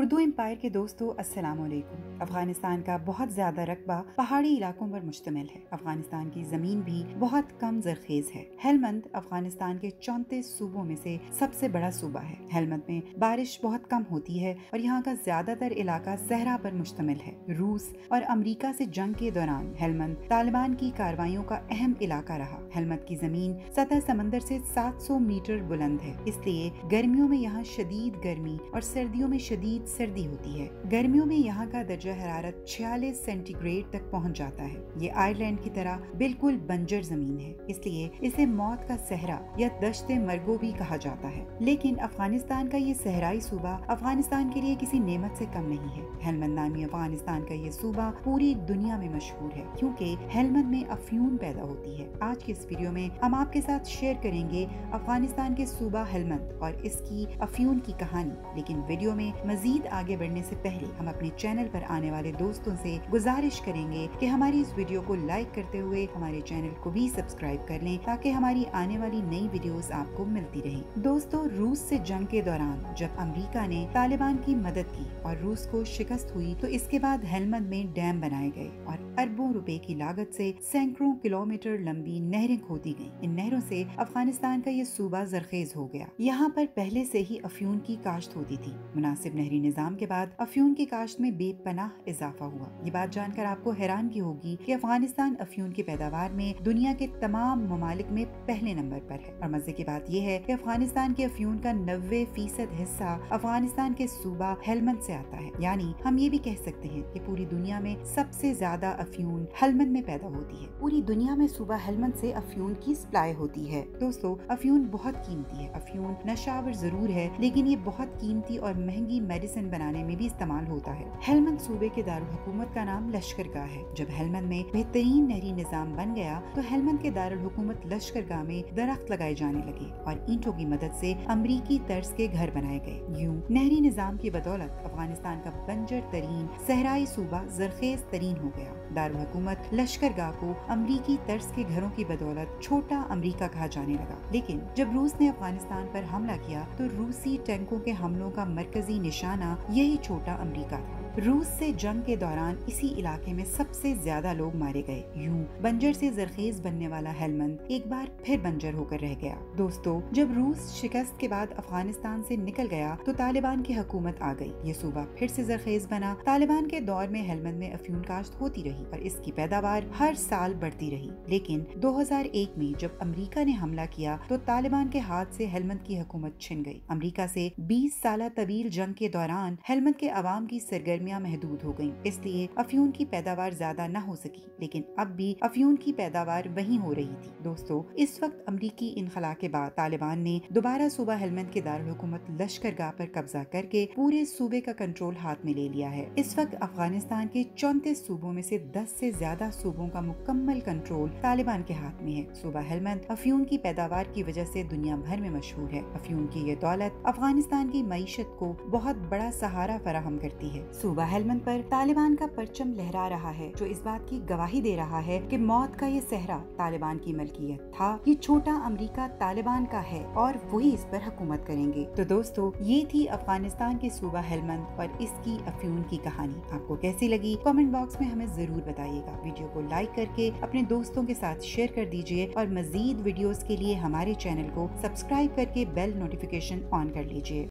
Urdu umpire کے دوستو السلام علیکم۔ افغانستان کا بہت زیادہ رقبہ پہاڑی علاقوں پر مشتمل ہے۔ افغانستان کی زمین بھی بہت کم زرخیز ہے۔ ہیلمند افغانستان کے 34 صوبوں میں سے سب سے بڑا صوبہ ہے۔ ہیلمند میں بارش بہت کم ہوتی ہے اور یہاں کا زیادہ تر علاقہ صحرا پر مشتمل ہے۔ روس اور امریکہ سے جنگ کے دوران ہیلمند طالبان کی کارروائیوں کا اہم علاقہ رہا۔ ہیلمند کی زمین سطح سمندر سے 700 میٹر بلند ہے، اس لیے گرمیوں میں یہاں شدید گرمی اور سردیوں میں شدید سردی ہوتی ہے۔ گرمیوں میں یہاں کا درجہ حرارت 46 سینٹی گریڈ تک پہنچ جاتا ہے۔ یہ آئرلینڈ کی طرح بالکل بنجر زمین ہے، اس لیے اسے موت کا صحرا یا دشت مرگو بھی کہا جاتا ہے۔ لیکن افغانستان کا یہ صحرائی صوبہ افغانستان کے لیے کسی نعمت سے کم نہیں ہے۔ ہیلمند نامی افغانستان کا یہ صوبہ پوری دنیا میں مشہور ہے کیونکہ ہیلمند میں افیون پیدا ہوتی ہے۔ آج کے اس ویڈیو میں ہم آپ کے ساتھ شیئر کریں گے افغانستان کے صوبہ ہیلمند اور اس کی افیون کی کہانی۔ لیکن ویڈیو میں مزید آگے بڑھنے سے پہلے ہم اپنے چینل پر آنے والے دوستوں سے گزارش کریں گے کہ ہماری اس ویڈیو کو لائک کرتے ہوئے ہمارے چینل کو بھی سبسکرائب کر لیں تاکہ ہماری آنے والی نئی ویڈیوز آپ کو ملتی رہیں۔ دوستو، روس سے جنگ کے دوران جب امریکہ نے طالبان کی مدد کی اور روس کو شکست ہوئی تو اس کے بعد ہیلمند میں ڈیم بنائے گئے اور اربوں روپے کی لاگت سے سینکڑوں کلومیٹر لمبی نہریں کھودی گئیں۔ ان نہروں سے افغانستان کا یہ صوبہ زرخیز ہو گیا۔ یہاں پر پہلے سے ہی افیون کی کاشت ہوتی تھی۔ مناسب نہری نظام کے بعد افیون کی کاشت میں بے پناہ اضافہ ہوا۔ یہ بات جان کر آپ کو حیرانگی ہوگی کہ افغانستان افیون کی پیداوار میں دنیا کے تمام ممالک میں پہلے نمبر پر ہے، اور مزے کی بات یہ ہے کہ افغانستان کے افیون کا 90% حصہ افغانستان کے صوبہ ہیلمند سے آتا ہے۔ یعنی ہم یہ بھی کہہ سکتے ہیں کہ پوری دنیا میں سب سے زیادہ افیون ہیلمند میں پیدا ہوتی ہے۔ پوری دنیا میں صوبہ ہیلمند سے افیون کی سپلائی ہوتی ہے۔ دوستو، افیون بہت قیمتی ہے۔ افیون نشاور ضرور ہے لیکن یہ بہت قیمتی اور مہنگی میڈیسن بنانے میں بھی استعمال ہوتا ہے۔ ہیلمند صوبے کے دارالحکومت کا نام لشکرگاہ ہے۔ جب ہیلمند میں بہترین نہری نظام بن گیا تو ہیلمند کے دارالحکومت لشکرگاہ میں درخت لگائے جانے لگے اور اینٹوں کی مدد سے امریکی طرز کے گھر بنائے گئے۔ یوں نہری نظام کی بدولت افغانستان کا بنجر ترین صحرائی صوبہ زرخیز ترین ہو گیا۔ دارالحکومت لشکرگاہ کو امریکی طرز کے گھروں کی بدولت چھوٹا امریکہ کہا جانے لگا۔ لیکن جب روس نے افغانستان پر حملہ کیا تو روسی ٹینکوں کے حملوں کا مرکزی نشانہ یہی چھوٹا امریکہ تھا۔ روس سے جنگ کے دوران اسی علاقے میں سب سے زیادہ لوگ مارے گئے۔ یوں بنجر سے زرخیز بننے والا ہیلمند ایک بار پھر بنجر ہو کر رہ گیا۔ دوستو، جب روس شکست کے بعد افغانستان سے نکل گیا تو طالبان کی حکومت آ گئی۔ یہ صوبہ پھر سے زرخیز بنا۔ طالبان کے دور میں ہیلمند میں افیون کاشت ہوتی رہی اور اس کی پیداوار ہر سال بڑھتی رہی۔ لیکن 2001 میں جب امریکہ نے حملہ کیا تو طالبان کے ہاتھ سے ہیلمند کی حکومت چھن گئی۔ امریکہ سے 20 سالہ طویل جنگ کے دوران ہیلمند کے عوام کی سرگرمیاں محدود ہو گئیں، اس لیے افیون کی پیداوار زیادہ نہ ہو سکی۔ لیکن اب بھی افیون کی پیداوار وہیں ہو رہی تھی۔ دوستو، اس وقت امریکی انخلا کے بعد طالبان نے دوبارہ صوبہ ہیلمند کے دارالحکومت لشکرگاہ پر قبضہ کر کے پورے صوبے کا کنٹرول ہاتھ میں لے لیا ہے۔ اس وقت افغانستان کے 34 صوبوں میں سے 10 سے زیادہ صوبوں کا مکمل کنٹرول طالبان کے ہاتھ میں ہے۔ صوبہ ہیلمند افیون کی پیداوار کی وجہ سے دنیا بھر میں مشہور ہے۔ افیون کی یہ دولت افغانستان کی معیشت کو بہت بڑا سہارا فراہم کرتی ہے۔ صوبہ ہیلمند پر طالبان کا پرچم لہرا رہا ہے، جو اس بات کی گواہی دے رہا ہے کہ موت کا یہ صحرا طالبان کی ملکیت تھا۔ یہ چھوٹا امریکہ طالبان کا ہے اور وہی اس پر حکومت کریں گے۔ تو دوستو، یہ تھی افغانستان کے صوبہ ہیلمند اور اس کی افیون کی کہانی۔ آپ کو کیسی لگی کامنٹ باکس میں ہمیں ضرور بتائیے گا۔ ویڈیو کو لائک کر کے اپنے دوستوں کے ساتھ شیئر کر دیجیے اور مزید ویڈیوز کے لیے ہمارے چینل کو سبسکرائب کر کے بیل نوٹیفیکیشن آن کر لیجیے۔